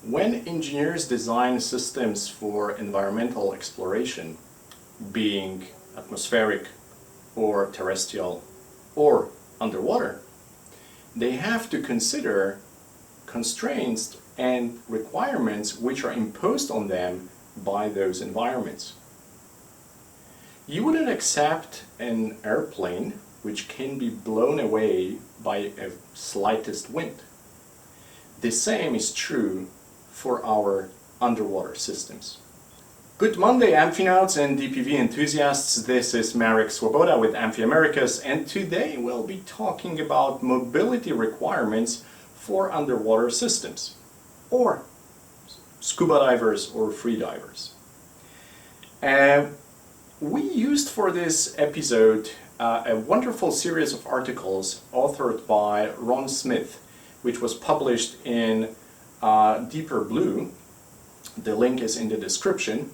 When engineers design systems for environmental exploration, being atmospheric or terrestrial or underwater, they have to consider constraints and requirements which are imposed on them by those environments. You wouldn't accept an airplane which can be blown away by a slightest wind. The same is true for our underwater systems. Good Monday, Amphinauts and DPV enthusiasts. This is Marek Swoboda with Amphi Americas, and today we'll be talking about mobility requirements for underwater systems, or scuba divers or free divers. We used for this episode a wonderful series of articles authored by Ron Smith, which was published in Deeper Blue. The link is in the description.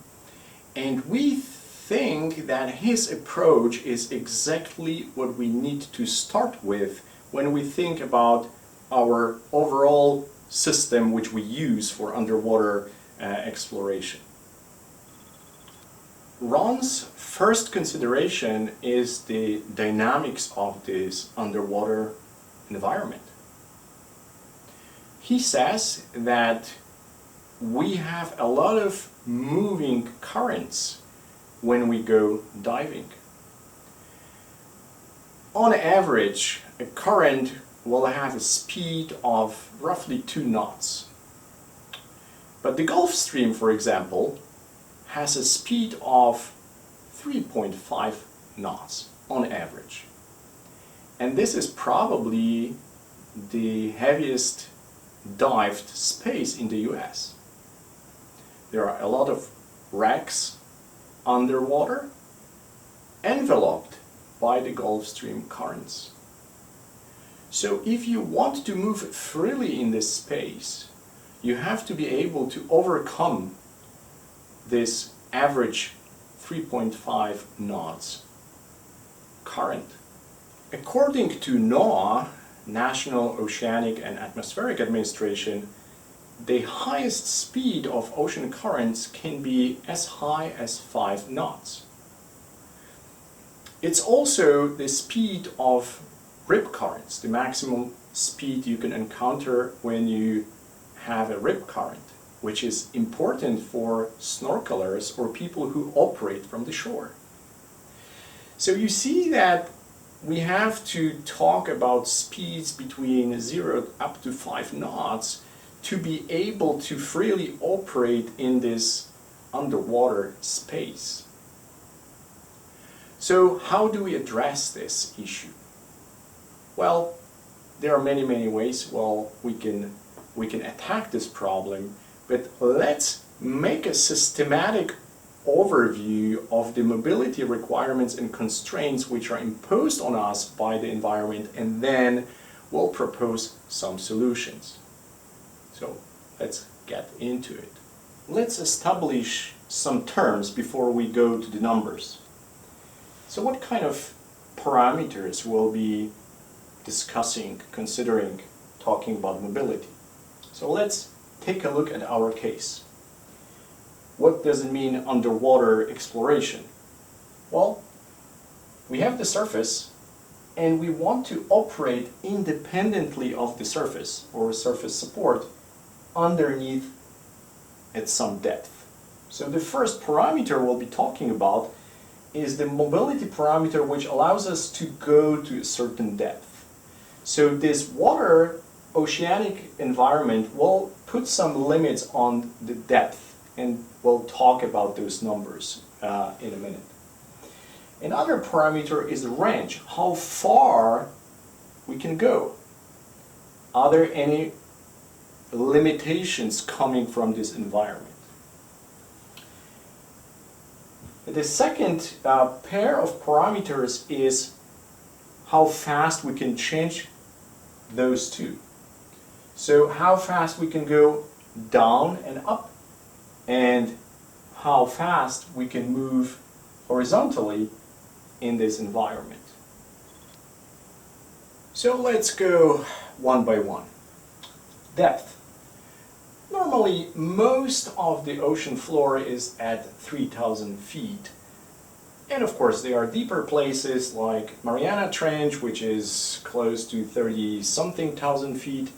And we think that his approach is exactly what we need to start with when we think about our overall system which we use for underwater exploration. Ron's first consideration is the dynamics of this underwater environment. He says that we have a lot of moving currents when we go diving. On average, a current will have a speed of roughly 2 knots. But the Gulf Stream, for example, has a speed of 3.5 knots on average. And this is probably the heaviest dived space in the US. There are a lot of wrecks underwater, enveloped by the Gulf Stream currents. So if you want to move freely in this space, you have to be able to overcome this average 3.5 knots current. According to NOAA, National Oceanic and Atmospheric Administration, the highest speed of ocean currents can be as high as 5 knots. It's also the speed of rip currents, the maximum speed you can encounter when you have a rip current, which is important for snorkelers or people who operate from the shore. So you see that we have to talk about speeds between 0 up to 5 knots to be able to freely operate in this underwater space. So how do we address this issue? Well, there are many ways we can attack this problem, but let's make a systematic overview of the mobility requirements and constraints which are imposed on us by the environment, and then we'll propose some solutions. So let's get into it. Let's establish some terms before we go to the numbers. So what kind of parameters will be discussing, considering, talking about mobility? So let's take a look at our case. What does it mean underwater exploration? Well, we have the surface and we want to operate independently of the surface or surface support underneath at some depth. So the first parameter we'll be talking about is the mobility parameter, which allows us to go to a certain depth. So this water oceanic environment will put some limits on the depth, and we'll talk about those numbers in a minute. Another parameter is the range, how far we can go. Are there any limitations coming from this environment? The second pair of parameters is how fast we can change those two. So how fast we can go down and up, and how fast we can move horizontally in this environment. So let's go one by one. Depth. Normally, most of the ocean floor is at 3,000 feet. And of course, there are deeper places like Mariana Trench, which is close to 30-something thousand feet.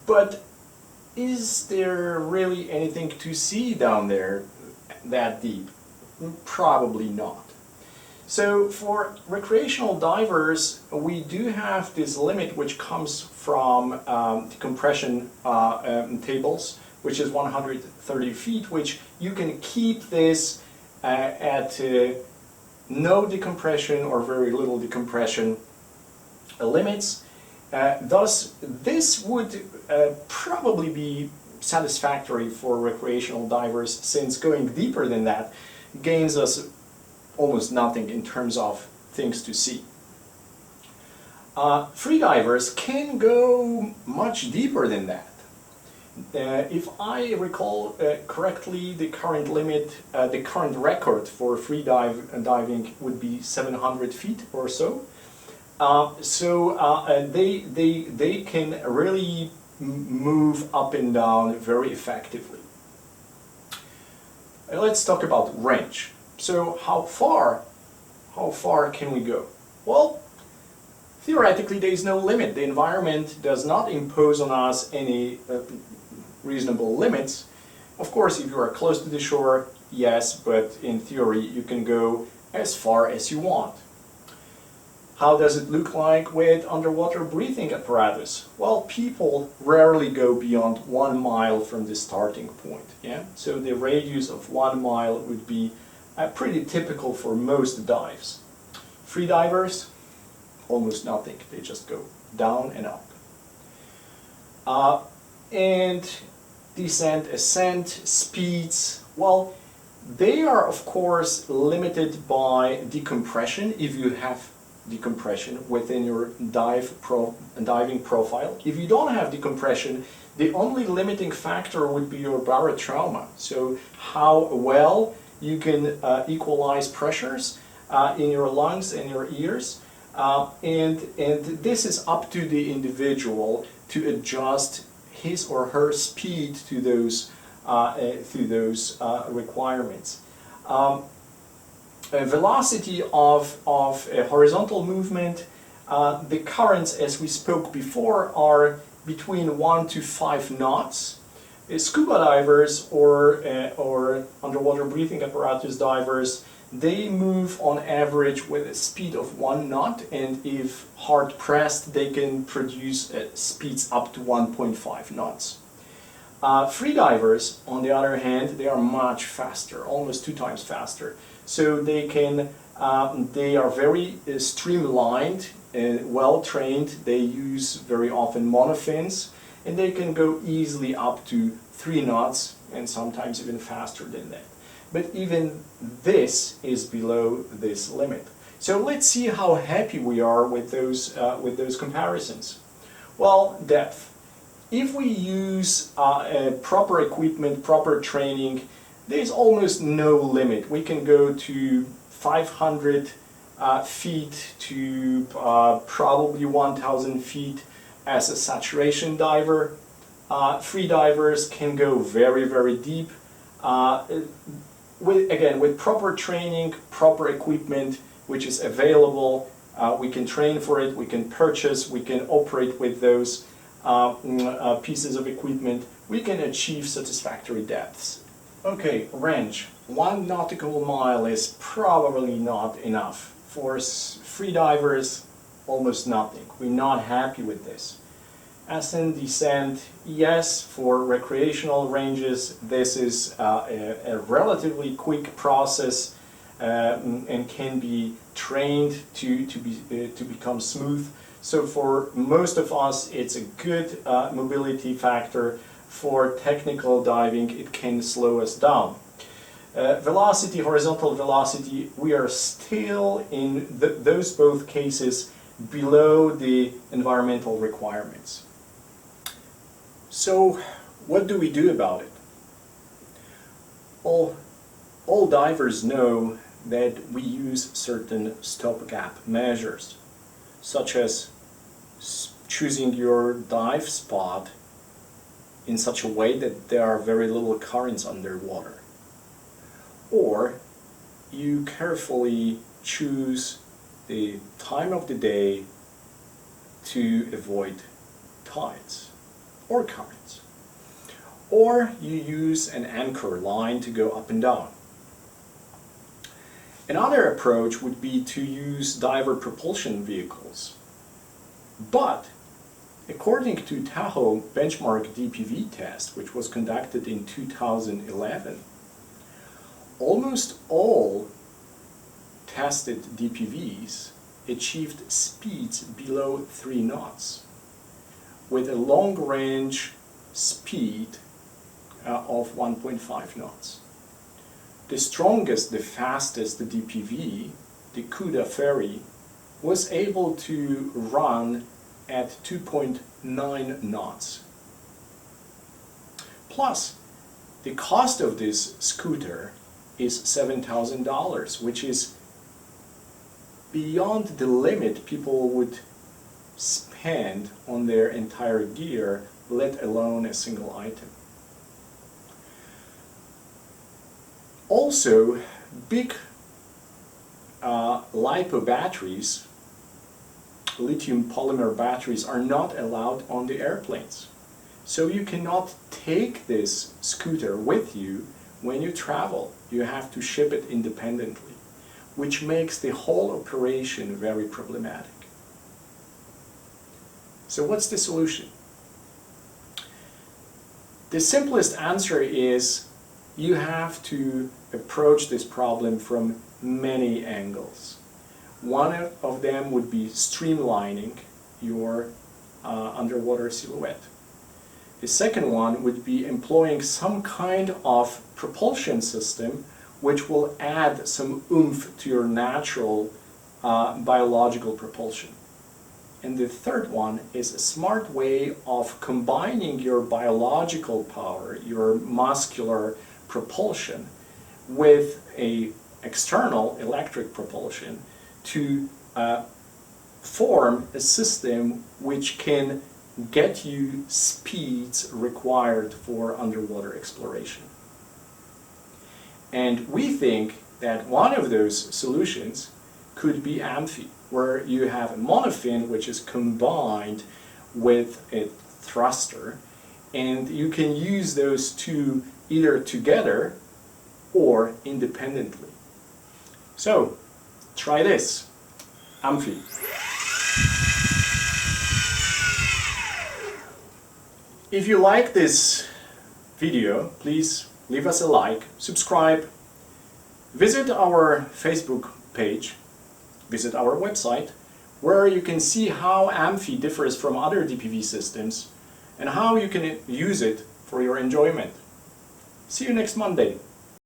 But is there really anything to see down there that deep? Probably not. So for recreational divers, we do have this limit which comes from decompression tables, which is 130 feet, which you can keep this at no decompression or very little decompression limits. Thus, this would probably be satisfactory for recreational divers, since going deeper than that gains us almost nothing in terms of things to see. Free divers can go much deeper than that. If I recall correctly, the current limit, the current record for free diving would be 700 feet or so. They can really move up and down very effectively. Let's talk about range. So how far can we go? Well, theoretically there is no limit. The environment does not impose on us any reasonable limits. Of course, if you are close to the shore, yes, but in theory you can go as far as you want. How does it look like with underwater breathing apparatus? Well, people rarely go beyond 1 mile from the starting point. Yeah? So the radius of 1 mile would be pretty typical for most dives. Free divers, almost nothing. They just go down and up. And descent, ascent, speeds, well, they are of course limited by decompression if you have decompression within your diving profile. If you don't have decompression, the only limiting factor would be your barotrauma. So how well you can equalize pressures in your lungs and your ears. And this is up to the individual to adjust his or her speed to those requirements. Velocity of horizontal movement, the currents, as we spoke before, are between 1 to 5 knots. Scuba divers or underwater breathing apparatus divers, they move on average with a speed of 1 knot, and if hard pressed, they can produce speeds up to 1.5 knots. Free divers, on the other hand, they are much faster, almost 2 times faster. So they are very streamlined, well trained. They use very often monofins, and they can go easily up to 3 knots and sometimes even faster than that. But even this is below this limit. So let's see how happy we are with those comparisons. Well, depth. If we use proper equipment, proper training, there's almost no limit. We can go to 500 feet to probably 1,000 feet as a saturation diver. Free divers can go very, very deep. With proper training, proper equipment, which is available, we can train for it, we can purchase, we can operate with those pieces of equipment, we can achieve satisfactory depths. Okay, range. 1 nautical mile is probably not enough. For free divers, almost nothing. We're not happy with this. Ascent, descent, yes, for recreational ranges, this is a relatively quick process and can be trained to become smooth. So for most of us, it's a good mobility factor. For technical diving, it can slow us down. Velocity, horizontal velocity, we are still in those both cases below the environmental requirements. So what do we do about it? All divers know that we use certain stopgap measures, such as choosing your dive spot in such a way that there are very little currents underwater. Or you carefully choose the time of the day to avoid tides or currents. Or you use an anchor line to go up and down. Another approach would be to use diver propulsion vehicles. But according to Tahoe benchmark DPV test, which was conducted in 2011, almost all tested DPVs achieved speeds below 3 knots, with a long-range speed of 1.5 knots. The strongest, the fastest DPV, the Cuda ferry, was able to run at 2.9 knots. Plus, the cost of this scooter is $7,000, which is beyond the limit people would spend on their entire gear, let alone a single item. Also, big LiPo batteries, lithium polymer batteries, are not allowed on the airplanes. So you cannot take this scooter with you when you travel. You have to ship it independently, which makes the whole operation very problematic. So what's the solution? The simplest answer is you have to approach this problem from many angles. One of them would be streamlining your underwater silhouette. The second one would be employing some kind of propulsion system which will add some oomph to your natural biological propulsion. And the third one is a smart way of combining your biological power, your muscular propulsion, with an external electric propulsion to form a system which can get you speeds required for underwater exploration. And we think that one of those solutions could be Amphi, where you have a monofin which is combined with a thruster, and you can use those two either together or independently. So, try this, Amphi. If you like this video, please leave us a like, subscribe, visit our Facebook page, visit our website, where you can see how Amphi differs from other DPV systems and how you can use it for your enjoyment. See you next Monday.